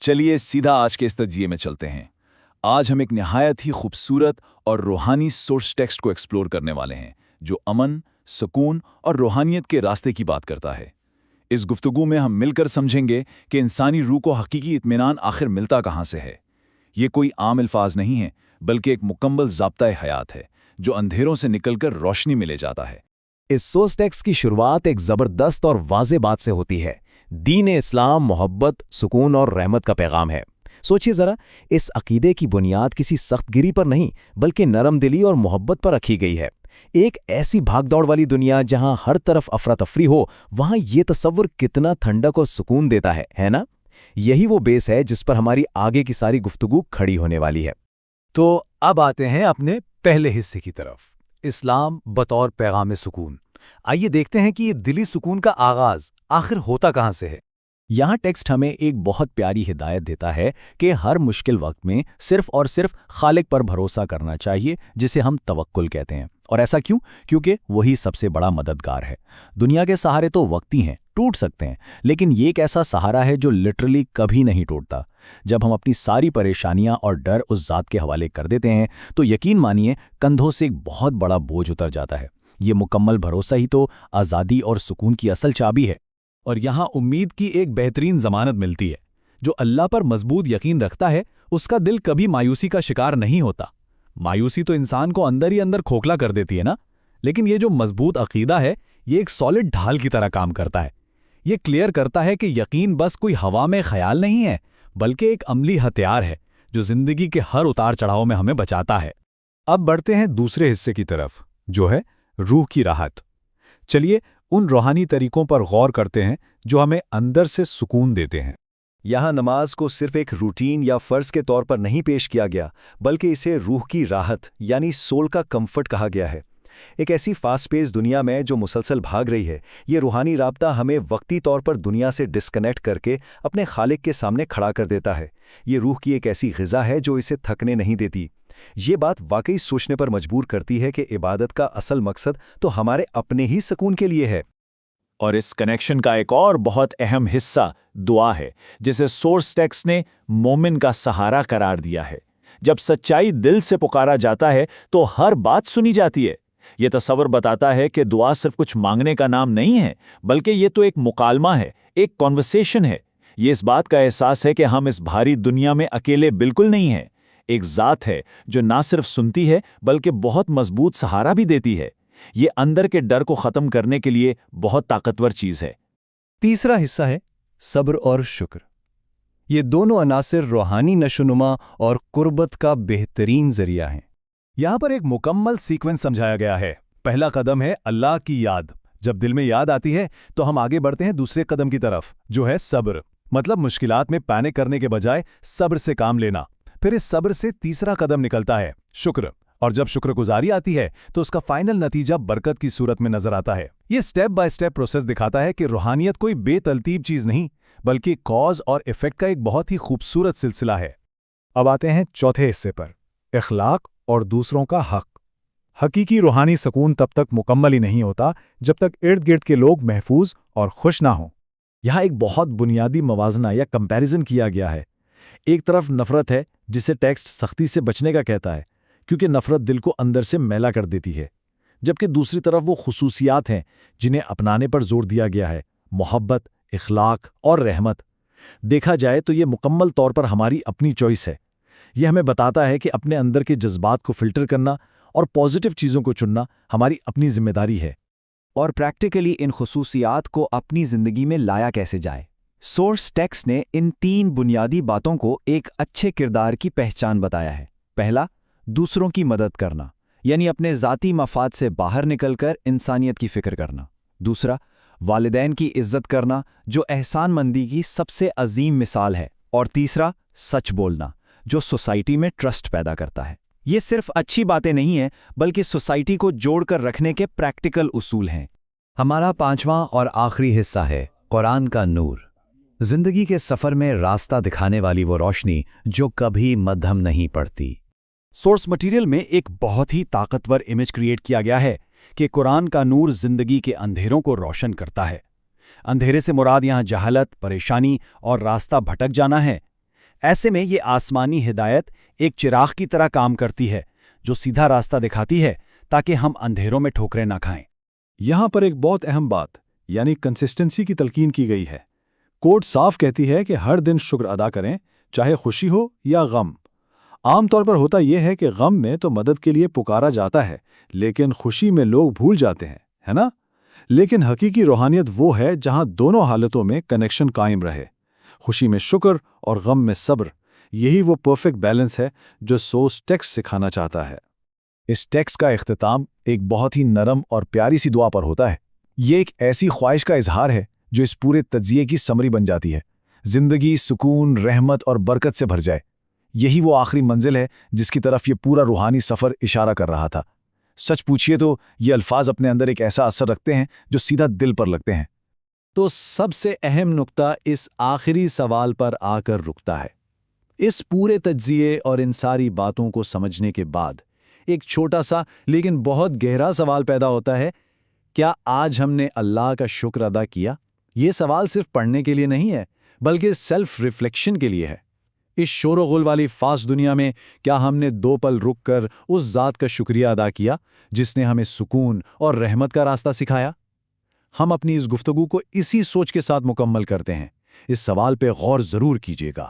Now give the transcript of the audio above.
چلیے سیدھا آج کے اس تجزیے میں چلتے ہیں۔ آج ہم ایک نہایت ہی خوبصورت اور روحانی سورس ٹیکسٹ کو ایکسپلور کرنے والے ہیں جو امن، سکون اور روحانیت کے راستے کی بات کرتا ہے۔ اس گفتگو میں ہم مل کر سمجھیں گے کہ انسانی روح کو حقیقی اطمینان آخر ملتا کہاں سے ہے۔ یہ کوئی عام الفاظ نہیں ہے بلکہ ایک مکمل ضابطۂ حیات ہے جو اندھیروں سے نکل کر روشنی میں لے جاتا ہے۔ اس سورس ٹیکسٹ کی شروعات ایک زبردست اور واضح بات سے ہوتی ہے۔ دین اسلام محبت، سکون اور رحمت کا پیغام ہے۔ سوچئے ذرا، اس عقیدے کی بنیاد کسی سخت گیری پر نہیں بلکہ نرم دلی اور محبت پر رکھی گئی ہے۔ ایک ایسی بھاگ دوڑ والی دنیا جہاں ہر طرف افراتفری ہو، وہاں یہ تصور کتنا ٹھنڈک اور سکون دیتا ہے نا؟ یہی وہ بیس ہے جس پر ہماری آگے کی ساری گفتگو کھڑی ہونے والی ہے۔ تو اب آتے ہیں اپنے پہلے حصے کی طرف، اسلام بطور پیغام سکون۔ آئیے دیکھتے ہیں کہ یہ دلی سکون کا آغاز آخر ہوتا کہاں سے ہے۔ یہاں ٹیکسٹ ہمیں ایک بہت پیاری ہدایت دیتا ہے کہ ہر مشکل وقت میں صرف اور صرف خالق پر بھروسہ کرنا چاہیے، جسے ہم توکل کہتے ہیں۔ اور ایسا کیوں؟ کیونکہ وہی سب سے بڑا مددگار ہے۔ دنیا کے سہارے تو وقتی ہیں، ٹوٹ سکتے ہیں، لیکن یہ ایک ایسا سہارا ہے جو لٹرلی کبھی نہیں ٹوٹتا۔ جب ہم اپنی ساری پریشانیاں اور ڈر اس ذات کے حوالے کر دیتے ہیں تو یقین مانیے کندھوں سے ایک بہت بڑا بوجھ اتر جاتا ہے۔ یہ مکمل بھروسہ ہی تو آزادی اور سکون کی اصل چابی ہے۔ اور یہاں امید کی ایک بہترین ضمانت ملتی ہے۔ جو اللہ پر مضبوط یقین رکھتا ہے اس کا دل کبھی مایوسی کا شکار نہیں ہوتا۔ مایوسی تو انسان کو اندر ہی اندر کھوکھلا کر دیتی ہے نا، لیکن یہ جو مضبوط عقیدہ ہے یہ ایک سالڈ ڈھال کی طرح کام کرتا ہے۔ یہ کلیئر کرتا ہے کہ یقین بس کوئی ہوا میں خیال نہیں ہے بلکہ ایک عملی ہتھیار ہے جو زندگی کے ہر اتار چڑھاؤ میں ہمیں بچاتا ہے۔ اب بڑھتے ہیں دوسرے حصے کی طرف جو ہے روح کی راحت۔ چلیے ان روحانی طریقوں پر غور کرتے ہیں جو ہمیں اندر سے سکون دیتے ہیں۔ یہاں نماز کو صرف ایک روٹین یا فرض کے طور پر نہیں پیش کیا گیا بلکہ اسے روح کی راحت یعنی سول کا کمفرٹ کہا گیا ہے۔ ایک ایسی فاسٹ پیس دنیا میں جو مسلسل بھاگ رہی ہے، یہ روحانی رابطہ ہمیں وقتی طور پر دنیا سے ڈسکنیکٹ کر کے اپنے خالق کے سامنے کھڑا کر دیتا ہے۔ یہ روح کی ایک ایسی غذا ہے جو اسے تھکنے نہیں دیتی۔ یہ بات واقعی سوچنے پر مجبور کرتی ہے کہ عبادت کا اصل مقصد تو ہمارے اپنے ہی سکون کے لیے ہے۔ اور اس کنیکشن کا ایک اور بہت اہم حصہ دعا ہے، جسے سورس ٹیکسٹ نے مومن کا سہارا قرار دیا ہے۔ جب سچائی دل سے پکارا جاتا ہے تو ہر بات سنی جاتی ہے۔ یہ تصور بتاتا ہے کہ دعا صرف کچھ مانگنے کا نام نہیں ہے بلکہ یہ تو ایک مکالمہ ہے، ایک کانورسیشن ہے۔ یہ اس بات کا احساس ہے کہ ہم اس بھاری دنیا میں اکیلے بالکل نہیں ہیں۔ ایک ذات ہے جو نہ صرف سنتی ہے بلکہ بہت مضبوط سہارا بھی دیتی ہے۔ یہ اندر کے ڈر کو ختم کرنے کے لیے بہت طاقتور چیز ہے۔ تیسرا حصہ ہے صبر اور شکر۔ یہ دونوں عناصر روحانی نشوونما اور قربت کا بہترین ذریعہ ہیں۔ یہاں پر ایک مکمل سیکوینس سمجھایا گیا ہے۔ پہلا قدم ہے اللہ کی یاد۔ جب دل میں یاد آتی ہے تو ہم آگے بڑھتے ہیں دوسرے قدم کی طرف جو ہے صبر، مطلب مشکلات میں پینک کرنے کے بجائے صبر سے کام لینا۔ پھر اس صبر سے تیسرا قدم نکلتا ہے شکر، اور جب شکر گزاری آتی ہے تو اس کا فائنل نتیجہ برکت کی صورت میں نظر آتا ہے۔ یہ سٹیپ بائی سٹیپ پروسیس دکھاتا ہے کہ روحانیت کوئی بے ترتیب چیز نہیں بلکہ کاز اور ایفیکٹ کا ایک بہت ہی خوبصورت سلسلہ ہے۔ اب آتے ہیں چوتھے حصے پر، اخلاق اور دوسروں کا حق۔ حقیقی روحانی سکون تب تک مکمل ہی نہیں ہوتا جب تک ارد گرد کے لوگ محفوظ اور خوش نہ ہوں۔ یہاں ایک بہت بنیادی موازنہ یا کمپیریزن کیا گیا ہے۔ ایک طرف نفرت ہے جسے ٹیکسٹ سختی سے بچنے کا کہتا ہے کیونکہ نفرت دل کو اندر سے میلا کر دیتی ہے، جبکہ دوسری طرف وہ خصوصیات ہیں جنہیں اپنانے پر زور دیا گیا ہے، محبت، اخلاق اور رحمت۔ دیکھا جائے تو یہ مکمل طور پر ہماری اپنی چوائس ہے۔ یہ ہمیں بتاتا ہے کہ اپنے اندر کے جذبات کو فلٹر کرنا اور پازیٹیو چیزوں کو چننا ہماری اپنی ذمہ داری ہے۔ اور پریکٹیکلی ان خصوصیات کو اپنی زندگی میں لایا کیسے جائے؟ سورس ٹیکسٹ نے ان 3 بنیادی باتوں کو ایک اچھے کردار کی پہچان بتایا ہے۔ پہلا، دوسروں کی مدد کرنا، یعنی اپنے ذاتی مفاد سے باہر نکل کر انسانیت کی فکر کرنا۔ دوسرا، والدین کی عزت کرنا جو احسان مندی کی سب سے عظیم مثال ہے۔ اور تیسرا، سچ بولنا جو سوسائٹی میں ٹرسٹ پیدا کرتا ہے۔ یہ صرف اچھی باتیں نہیں ہیں بلکہ سوسائٹی کو جوڑ کر رکھنے کے پریکٹیکل اصول ہیں۔ ہمارا پانچواں اور آخری حصہ ہے قرآن کا نور۔ زندگی کے سفر میں راستہ دکھانے والی وہ روشنی جو کبھی مدھم نہیں پڑتی۔ سورس مٹیریل میں ایک بہت ہی طاقتور امیج کریٹ کیا گیا ہے کہ قرآن کا نور زندگی کے اندھیروں کو روشن کرتا ہے۔ اندھیرے سے مراد یہاں جہالت، پریشانی اور راستہ بھٹک جانا ہے۔ ایسے میں یہ آسمانی ہدایت ایک چراغ کی طرح کام کرتی ہے جو سیدھا راستہ دکھاتی ہے تاکہ ہم اندھیروں میں ٹھوکریں نہ کھائیں۔ یہاں پر ایک بہت اہم بات یعنی کنسسٹنسی کی تلقین کی گئی ہے۔ کوڈ صاف کہتی ہے کہ ہر دن شکر ادا کریں، چاہے خوشی ہو یا غم۔ عام طور پر ہوتا یہ ہے کہ غم میں تو مدد کے لیے پکارا جاتا ہے، لیکن خوشی میں لوگ بھول جاتے ہیں، ہے نا؟ لیکن حقیقی روحانیت وہ ہے جہاں دونوں حالتوں میں کنیکشن قائم رہے، خوشی میں شکر اور غم میں صبر۔ یہی وہ پرفیکٹ بیلنس ہے جو سورس ٹیکسٹ سکھانا چاہتا ہے۔ اس ٹیکسٹ کا اختتام ایک بہت ہی نرم اور پیاری سی دعا پر ہوتا ہے۔ یہ ایک ایسی خواہش کا اظہار ہے جو اس پورے تجزیے کی سمری بن جاتی ہے۔ زندگی سکون، رحمت اور برکت سے بھر جائے۔ یہی وہ آخری منزل ہے جس کی طرف یہ پورا روحانی سفر اشارہ کر رہا تھا۔ سچ پوچھئے تو یہ الفاظ اپنے اندر ایک ایسا اثر رکھتے ہیں جو سیدھا دل پر لگتے ہیں۔ تو سب سے اہم نقطہ اس آخری سوال پر آ کر رکتا ہے۔ اس پورے تجزیے اور ان ساری باتوں کو سمجھنے کے بعد ایک چھوٹا سا لیکن بہت گہرا سوال پیدا ہوتا ہے، کیا آج ہم نے اللہ کا شکر ادا کیا؟ یہ سوال صرف پڑھنے کے لیے نہیں ہے، بلکہ سیلف ریفلیکشن کے لیے ہے۔ اس شور و غل والی فاسٹ دنیا میں کیا ہم نے 2 پل رک کر اس ذات کا شکریہ ادا کیا جس نے ہمیں سکون اور رحمت کا راستہ سکھایا؟ ہم اپنی اس گفتگو کو اسی سوچ کے ساتھ مکمل کرتے ہیں۔ اس سوال پہ غور ضرور کیجیے گا۔